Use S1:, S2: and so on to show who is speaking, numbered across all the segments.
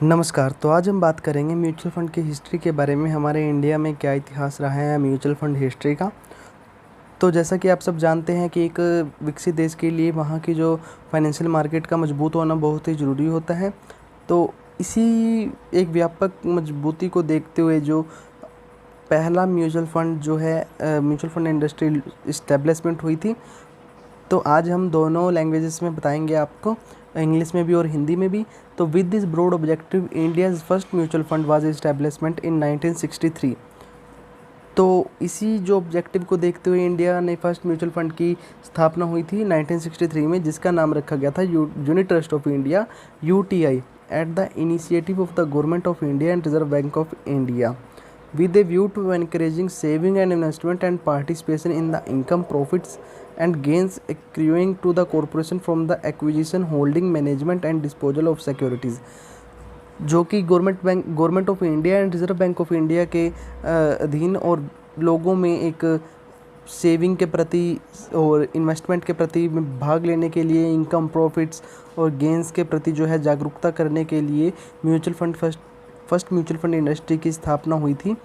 S1: नमस्कार। तो आज हम बात करेंगे म्यूचुअल फ़ंड की हिस्ट्री के बारे में। हमारे इंडिया में क्या इतिहास रहा है म्यूचुअल फ़ंड हिस्ट्री का। तो जैसा कि आप सब जानते हैं कि एक विकसित देश के लिए वहाँ की जो फाइनेंशियल मार्केट का मजबूत होना बहुत ही ज़रूरी होता है। तो इसी एक व्यापक मजबूती को देखते हुए जो पहला म्यूचुअल फ़ंड जो है म्यूचुअल फ़ंड इंडस्ट्री इस्टेब्लिशमेंट हुई थी। तो आज हम दोनों लैंग्वेजेस में बताएंगे आपको, इंग्लिश में भी और हिंदी में भी। तो with this broad objective India's first mutual fund was establishment in 1963। तो इसी जो ऑब्जेक्टिव को देखते हुए इंडिया ने फर्स्ट म्यूचुअल फंड की स्थापना हुई थी 1963 में, जिसका नाम रखा गया था unit trust of India, UTI, at the initiative of the government of India and reserve Bank of India, with a view to encouraging saving and investment and participation in the income, profits and gains accruing to the corporation from the acquisition, holding, management and disposal of securities, जो कि government of India and reserve Bank of India के अधीन और लोगों में एक saving के प्रति और इन्वेस्टमेंट के प्रति में भाग लेने के लिए, इनकम, प्रॉफिट्स और गेंस के प्रति जो है जागरूकता करने के लिए mutual fund first mutual fund industry की स्थापना हुई थी।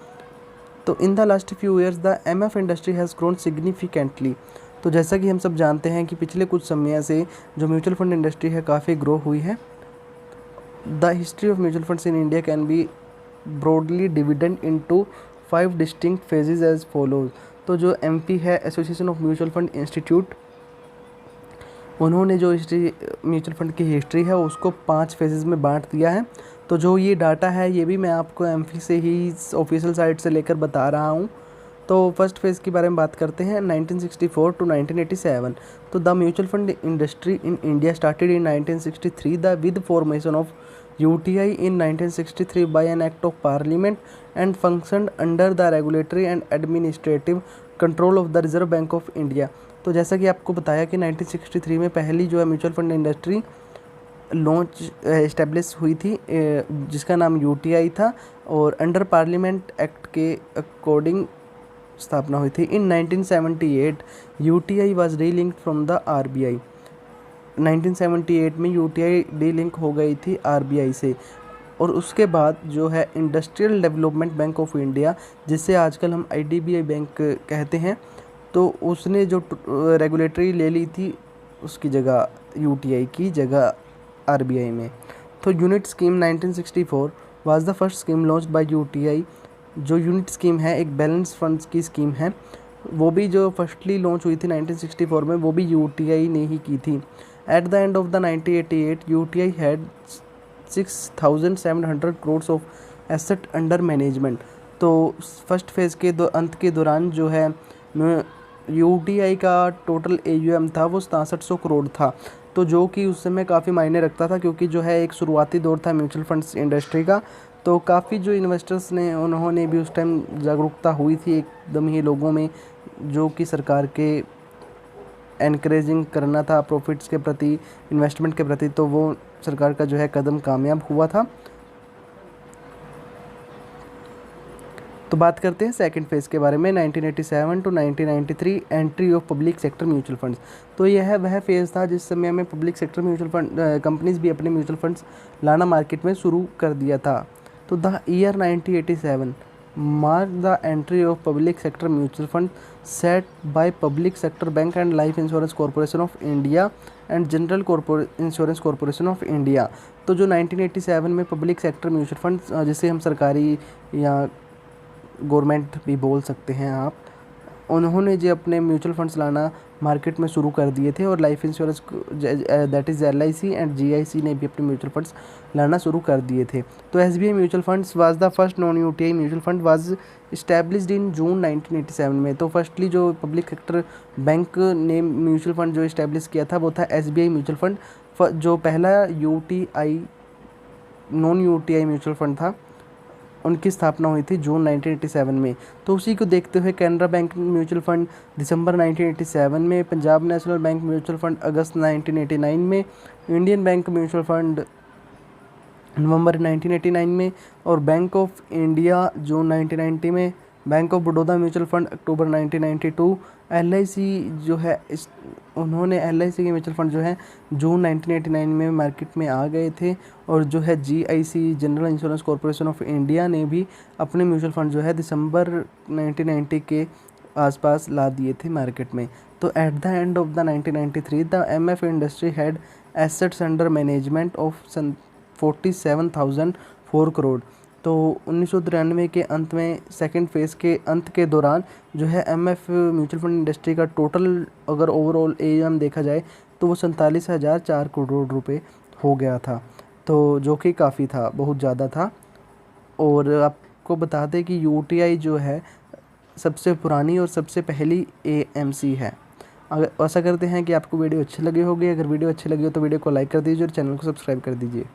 S1: तो in the last few years the MF industry has grown significantly. तो जैसा कि हम सब जानते हैं कि पिछले कुछ समय से जो म्यूचुअल फंड इंडस्ट्री है काफ़ी ग्रो हुई है। The history of mutual funds in India can be broadly divided into 5 distinct phases as follows. तो जो एमपी है, association of mutual fund institute, उन्होंने जो हिस्ट्री म्यूचुअल फंड की हिस्ट्री है उसको 5 फेजेस में बांट दिया है। तो जो ये डाटा है ये भी मैं आपको एमपी से ही ऑफिशियल साइट से लेकर बता रहा हूँ। तो फर्स्ट फेज़ के बारे में बात करते हैं 1964 टू 1987। तो the mutual fund industry in India started in 1963 the with formation of UTI in 1963 by an act of parliament and functioned under the regulatory and administrative control of the Reserve Bank of India. तो जैसा कि आपको बताया कि 1963 में पहली जो है mutual fund industry launch establish हुई थी, जिसका नाम यूटीआई था और अंडर पार्लियामेंट एक्ट के अकॉर्डिंग स्थापना हुई थी। In 1978 UTI was delinked from the RBI. 1978 में यूटीआई डीलिंक हो गई थी आरबीआई से। और उसके बाद जो है industrial development bank of India, जिसे आजकल हम आईडीबीआई बैंक कहते हैं, तो उसने जो रेगुलेटरी ले ली थी उसकी जगह, यूटीआई की जगह आरबीआई में। तो unit scheme 1964 was the first scheme launched by UTI. जो यूनिट स्कीम है एक बैलेंस फंड्स की स्कीम है, वो भी जो फर्स्टली लॉन्च हुई थी 1964 में, वो भी यूटीआई ने ही की थी। At the end of the 1988 UTI had 6,700 crore of asset under management. तो फर्स्ट फेज़ के अंत के दौरान जो है यूटीआई का टोटल एयूएम था वो 6700 करोड़ था। तो जो कि उस समय काफ़ी मायने रखता था, क्योंकि जो है एक शुरुआती दौर था म्यूचुअल फंड्स इंडस्ट्री का। तो काफ़ी जो इन्वेस्टर्स ने उन्होंने भी उस टाइम जागरूकता हुई थी एकदम ही लोगों में, जो कि सरकार के एनकरेजिंग करना था प्रॉफिट्स के प्रति, इन्वेस्टमेंट के प्रति। तो वो सरकार का जो है कदम कामयाब हुआ था। तो बात करते हैं सेकंड फेज़ के बारे में 1987 to 1993 entry of public sector mutual funds. तो यह वह फेज़ था जिस समय में public sector mutual fund companies भी अपने म्यूचुअल फंड्स लाना मार्केट में शुरू कर दिया था। तो the year 1987 mark the entry of public sector mutual fund set by public sector bank and life insurance corporation of India and general insurance corporation of India. तो जो 1987 में पब्लिक सेक्टर म्यूचुअल फंड, जिसे हम सरकारी या government भी बोल सकते हैं आप, उन्होंने जो अपने म्यूचुअल फंड्स लाना मार्केट में शुरू कर दिए थे। और life insurance that is LIC and GIC ने भी अपने म्यूचुअल फंड्स लाना शुरू कर दिए थे। तो SBI mutual funds was the first non UTI mutual fund was established in June 1987 में। तो फर्स्टली जो पब्लिक सेक्टर बैंक ने म्यूचुअल फंड जो इस्टेब्लिश किया था वो था एसबीआई म्यूचुअल फंड। जो पहला UTI non UTI mutual fund था, उनकी स्थापना हुई थी जून 1987 में। तो उसी को देखते हुए कैनरा बैंक म्यूचुअल फंड दिसंबर 1987 में, Punjab national bank mutual fund अगस्त 1989 में, इंडियन बैंक म्यूचुअल फंड नवंबर 1989 में, और बैंक ऑफ इंडिया जून 1990 में bank of Baroda mutual fund अक्टूबर 1992। LIC जो है इस उन्होंने LIC के म्यूचुअल फंड जो है जून 1989 में मार्केट में आ गए थे। और जो है GIC general insurance corporation of India ने भी अपने म्यूचुअल फंड जो है दिसंबर 1990 के आसपास ला दिए थे मार्केट में। तो at the end of the 1993 the MF industry had assets under management of 47,004 crore. तो 1993 के अंत में सेकंड फेज़ के अंत के दौरान जो है MF म्यूचुअल फंड इंडस्ट्री का टोटल अगर ओवरऑल AUM देखा जाए तो वो 47,004 करोड़ रुपए हो गया था। तो जो कि काफ़ी था, बहुत ज़्यादा था। और आपको बता दें कि UTI जो है सबसे पुरानी और सबसे पहली AMC है। अगर ऐसा करते हैं कि आपको वीडियो अच्छी लगी होगी, अगर वीडियो अच्छी लगी हो तो वीडियो को लाइक कर दीजिए और चैनल को सब्सक्राइब कर दीजिए।